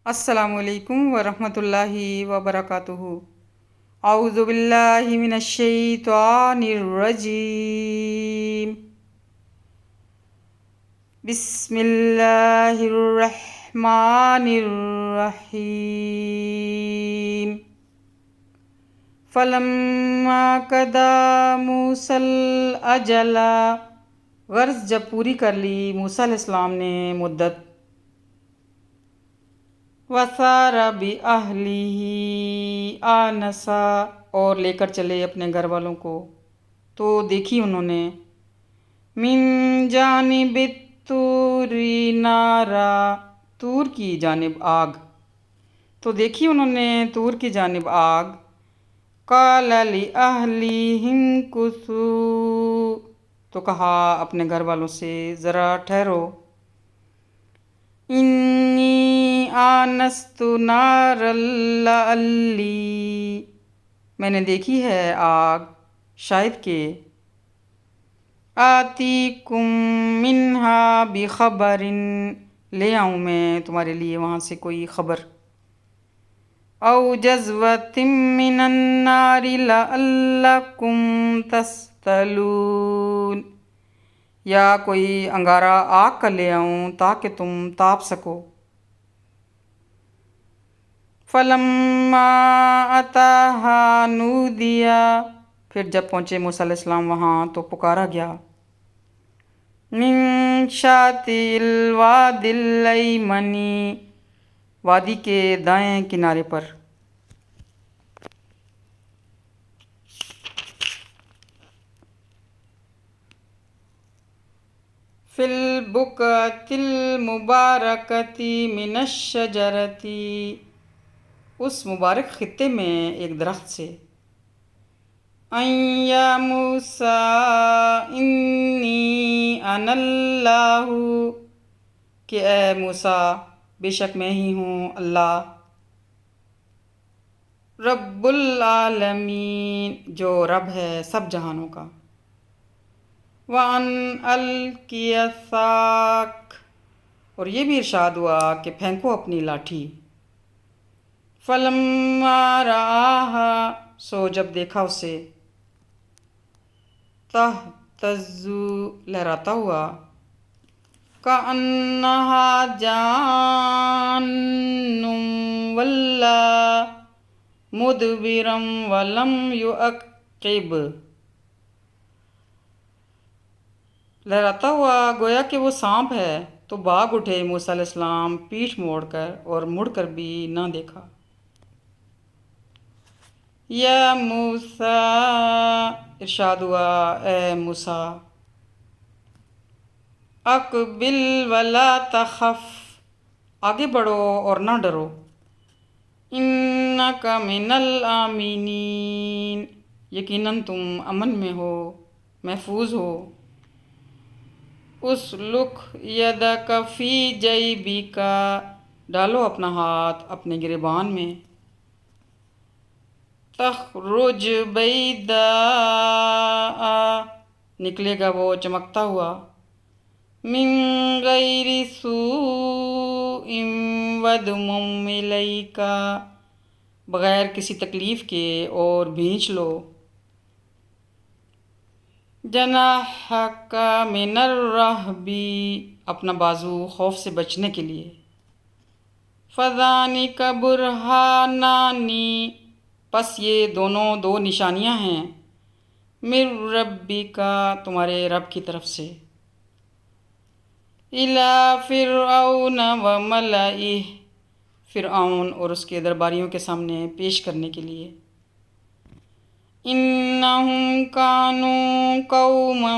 السلام علیکم ورحمۃ اللہ وبرکاتہ۔ اعوذ باللہ من الشیطان الرجیم، بسم اللہ الرحمن الرحیم۔ فلما قضى موسیٰ الاجل، غرض جب پوری کر لی موسیٰ علیہ السلام نے مدت، وَسَارَ بِأَهْلِهِ آنَسَا، اور لے کر چلے اپنے گھر والوں کو، تو دیکھی انہوں نے من جانب الطور نارا، طور کی جانب آگ، تو دیکھی انہوں نے طور کی جانب آگ۔ قَالَ لِأَهْلِهِ امْكُثُوا، تو کہا اپنے گھر والوں سے ذرا ٹھہرو، انی آنست نارا لعلی، میں نے دیکھی ہے آگ شاید کہ آتیکم منہا بخبر، لے آؤں میں تمہارے لیے وہاں سے کوئی خبر، او جذوۃ من النار لعلکم تصطلون، یا کوئی انگارہ آگ کا لے آؤں تاکہ تم تاپ سکو۔ فلما اتاہا نودیا، پھر جب پہنچے موسیٰ علیہ السلام وہاں تو پکارا گیا، من شاطئ الوادی الایمن، وادی کے دائیں کنارے پر۔ فی البقعۃ المبارکۃ من الشجرۃ، اس مبارک خطے میں ایک درخت سے، ان یا موسیٰ انی انا اللہ، کہ اے موسیٰ بے شک میں ہی ہوں اللہ، رب العالمین، جو رب ہے سب جہانوں کا، وَأَنْ أَلْقِيَ عَصَاكَ، اور یہ بھی ارشاد ہوا کہ پھینکو اپنی لاٹھی، فَلَمَّا رَآهَا، سو جب دیکھا اسے، تَهْتَزُّ، لہراتا ہوا، كَأَنَّهَا جَانٌّ وَلَّا مُدْبِرًا وَلَمْ يُعَقِّبْ، لہراتا ہوا گویا کہ وہ سانپ ہے، تو بھاگ اٹھے موسیٰ علیہ السلام پیٹھ موڑ کر، اور مڑ کر بھی نہ دیکھا۔ یا موسیٰ، ارشاد ہوا اے موسیٰ، اقبل ولا تخف، آگے بڑھو اور نہ ڈرو، انک من الآمنین، یقیناً تم امن میں ہو، محفوظ ہو۔ اسلک یدک فی جیبک، ڈالو اپنا ہاتھ اپنے گریبان میں، تخرج بیضاء، نکلے گا وہ چمکتا ہوا، من غیر سوء وادمم الیک، بغیر کسی تکلیف کے، اور بھینچ لو، جناحک من الرہب، اپنا بازو خوف سے بچنے کے لیے، فذانک برہانان، پس یہ دونوں دو نشانیاں ہیں، من ربک، تمہارے رب کی طرف سے، الی فرعون وملئہ، فرعون اور اس کے درباریوں کے سامنے پیش کرنے کے لیے، انہم کانوا قوما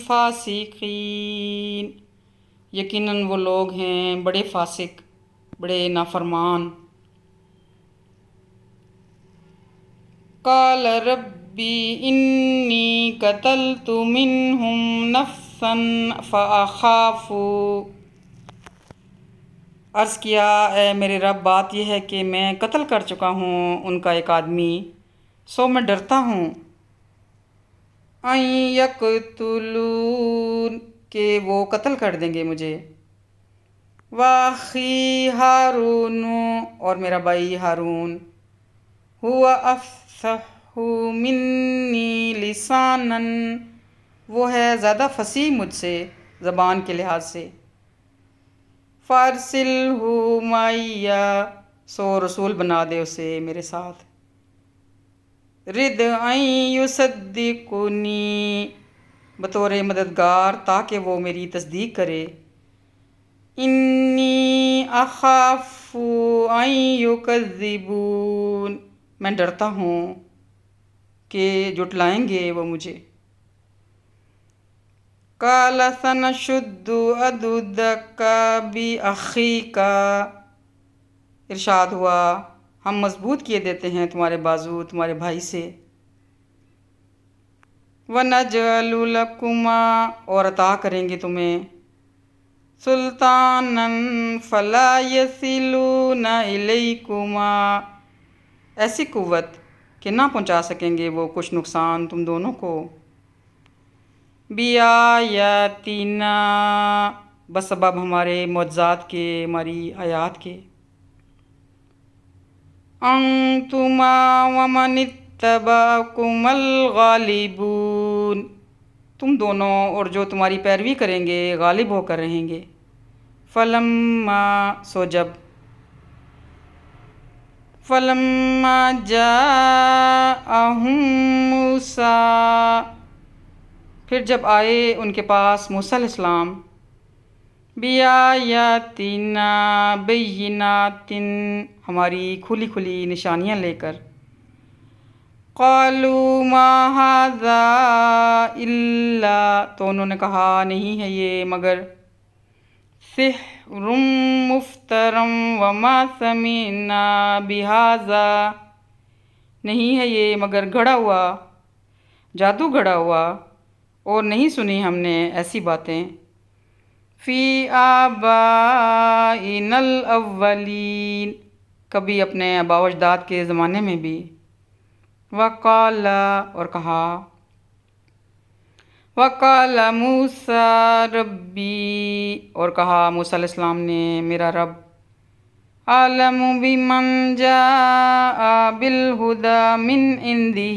فاسقین، یقیناً وہ لوگ ہیں بڑے فاسق، بڑے نافرمان۔ قال ربی انی قتلت منہم نفسا فاخاف، عرض کیا اے میرے رب بات یہ ہے کہ میں قتل کر چکا ہوں ان کا ایک آدمی، سو میں ڈرتا ہوں، ان یقتلون، کہ وہ قتل کر دیں گے مجھے، واخی ہارون، اور میرا بھائی ہارون، ہوا افصح منی لسانا، وہ ہے زیادہ فصیح مجھ سے زبان کے لحاظ سے، فارسلہ معی، سو رسول بنا دے اسے میرے ساتھ، رد ان یصدقنی، بطور مددگار تاکہ وہ میری تصدیق کرے، انی اخاف ان یکذبون، میں ڈرتا ہوں کہ جھٹلائیں گے وہ مجھے، قال سنشد عضدک باخیک، ارشاد ہوا ہم مضبوط کیے دیتے ہیں تمہارے بازو تمہارے بھائی سے، وَنَجْعَلُ لَكُمَا، اور عطا کریں گے تمہیں، سُلْطَانًا فَلَا يَصِلُونَ إِلَيْكُمَا، ایسی قوت کہ نہ پہنچا سکیں گے وہ کچھ نقصان تم دونوں کو، بِآیَاتِنَا، بسبب ہمارے معجزات کے، ہماری آیات کے، انتما ومن اتبعکم الغالبون، تم دونوں اور جو تمہاری پیروی کریں گے غالب ہو کر رہیں گے، فلما، سو جب، فلما جاءہم موسیٰ، پھر جب آئے ان کے پاس موسیٰ علیہ السلام، بِآیاتِنَا بَیِّنَاتٍ، ہماری کھلی کھلی نشانیاں لے کر، قالوا ما ھذا الا، تو انہوں نے کہا نہیں ہے یہ مگر سحر مفتری وما سمعنا بھذا، نہیں ہے یہ مگر گھڑا ہوا، جادو گھڑا ہوا، اور نہیں سنی ہم نے ایسی باتیں، فی آبائنا الاولین، کبھی اپنے آباء و اجداد کے زمانے میں بھی، وقال، اور کہا، وقال موسیٰ ربی، اور کہا موسیٰ علیہ السلام نے میرا رب، اعلم بمن جاء بالہدی من عندہ،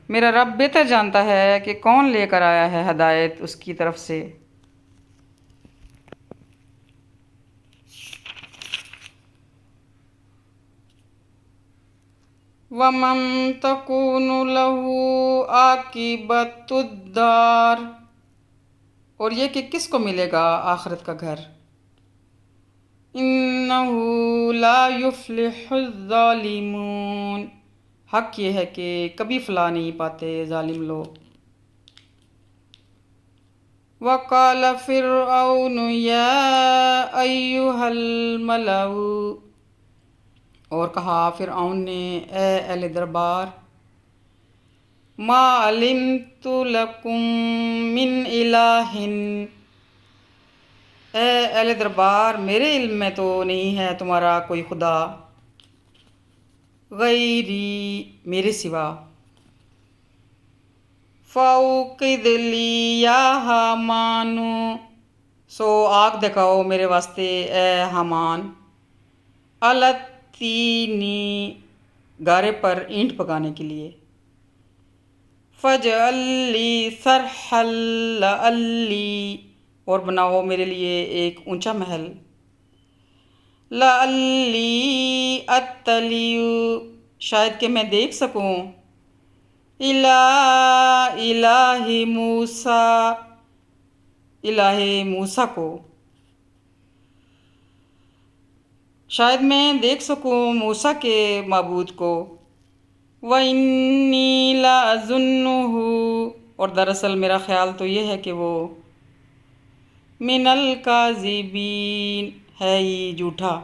میرا رب بہتر جانتا ہے کہ کون لے کر آیا ہے ہدایت اس کی طرف سے، وَمَن تَكُونُ لَهُ عَاقِبَةُ الدَّارِ، اور یہ کہ کس کو ملے گا آخرت کا گھر، إِنَّهُ لَا يُفْلِحُ الظَّالِمُونَ، حق یہ ہے کہ کبھی فلاح نہیں پاتے ظالم لوگ، وَقَالَ فِرْعَوْنُ يَا أَيُّهَا الْمَلَأُ، اور کہا فرعون نے اے اہل دربار، ما علمت لکم من الہ، اے اہل دربار میرے علم میں تو نہیں ہے تمہارا کوئی خدا، غیری، میرے سوا، فَأَوْقِدْ لِي یا ہامان، سو آگ دکھاؤ میرے واسطے اے حامان، علی الطین، گارے پر اینٹ پکانے کے لیے، فَاجْعَل لِّي صَرْحًا لَعَلِّی، اور بناؤ میرے لیے ایک اونچا محل، لَعَلِّی أَطَّلِعُ، شاید کہ میں دیکھ سکوں، إِلَىٰ إِلٰهِ موسیٰ، الہ موسیٰ کو، شاید میں دیکھ سکوں موسیٰ کے معبود کو، وَإِنِّی لَأَظُنُّهُ، اور دراصل میرا خیال تو یہ ہے کہ وہ مِنَ الْکَاذِبِینَ، ہے ہی جھوٹا،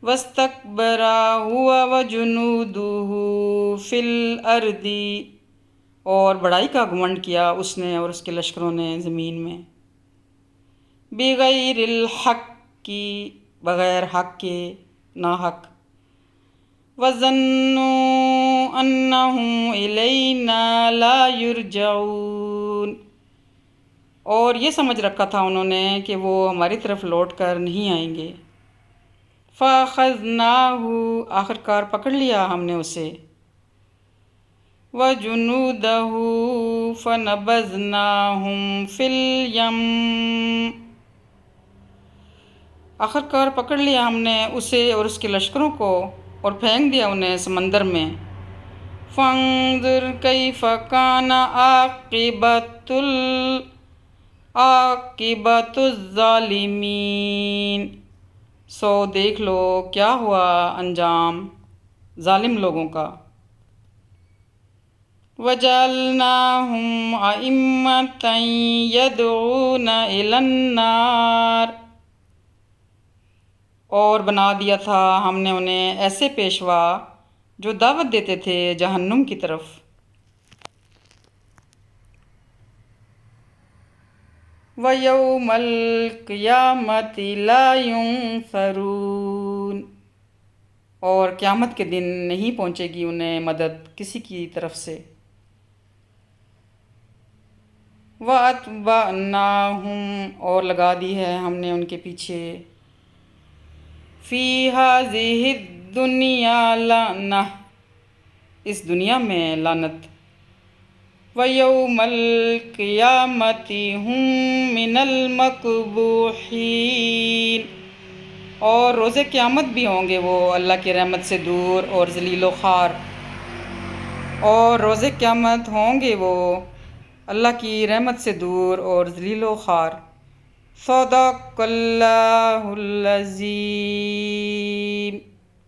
وَاسْتَكْبَرَ هُوَ وَجُنُودُهُ فِي الْأَرْضِ، اور بڑائی کا گھمنڈ کیا اس نے اور اس کے لشکروں نے زمین میں، بِغَیْرِ الْحَقِّ، بغیر حق کے، ناحق، وَظَنُّوا أَنَّهُمْ إِلَيْنَا لَا يُرْجَعُونَ، اور یہ سمجھ رکھا تھا انہوں نے کہ وہ ہماری طرف لوٹ کر نہیں آئیں گے۔ فَأَخَذْنَاهُ آخرکار پکڑ لیا ہم نے اسے، وَجُنُودَهُ فَنَبَذْنَاهُمْ فِي الْيَمِّ آخرکار پکڑ لیا ہم نے اسے اور اس کے لشکروں کو اور پھینک دیا انہیں سمندر میں۔ فَانظُرْ كَيْفَ كَانَ عَاقِبَةُ الظَّالِمِينَ سو دیکھ لو کیا ہوا انجام ظالم لوگوں کا۔ وَجَعَلْنَاهُمْ أَئِمَّةً يَدْعُونَ إِلَى النَّارِ اور بنا دیا تھا ہم نے انہیں ایسے پیشوا جو دعوت دیتے تھے جہنم کی طرف۔ وَيَوْمَ الْقِيَامَةِ لَا يُنصَرُونَ اور قیامت کے دن نہیں پہنچے گی انہیں مدد کسی کی طرف سے۔ وَأَتْبَعْنَاهُمْ اور لگا دی ہے ہم نے ان کے پیچھے، فِي هَذِهِ الدُّنْيَا لَعْنَةٌ اس دنیا میں لعنت، وَيَوْمَ الْقِيَامَةِ هُمْ مِنَ الْمَقْبُوحِينَ اور روز قیامت بھی ہوں گے وہ اللہ کی رحمت سے دور اور ذلیل و خوار، اور روز قیامت ہوں گے وہ اللہ کی رحمت سے دور اور ذلیل و خوار۔ صدق اللہ العظیم۔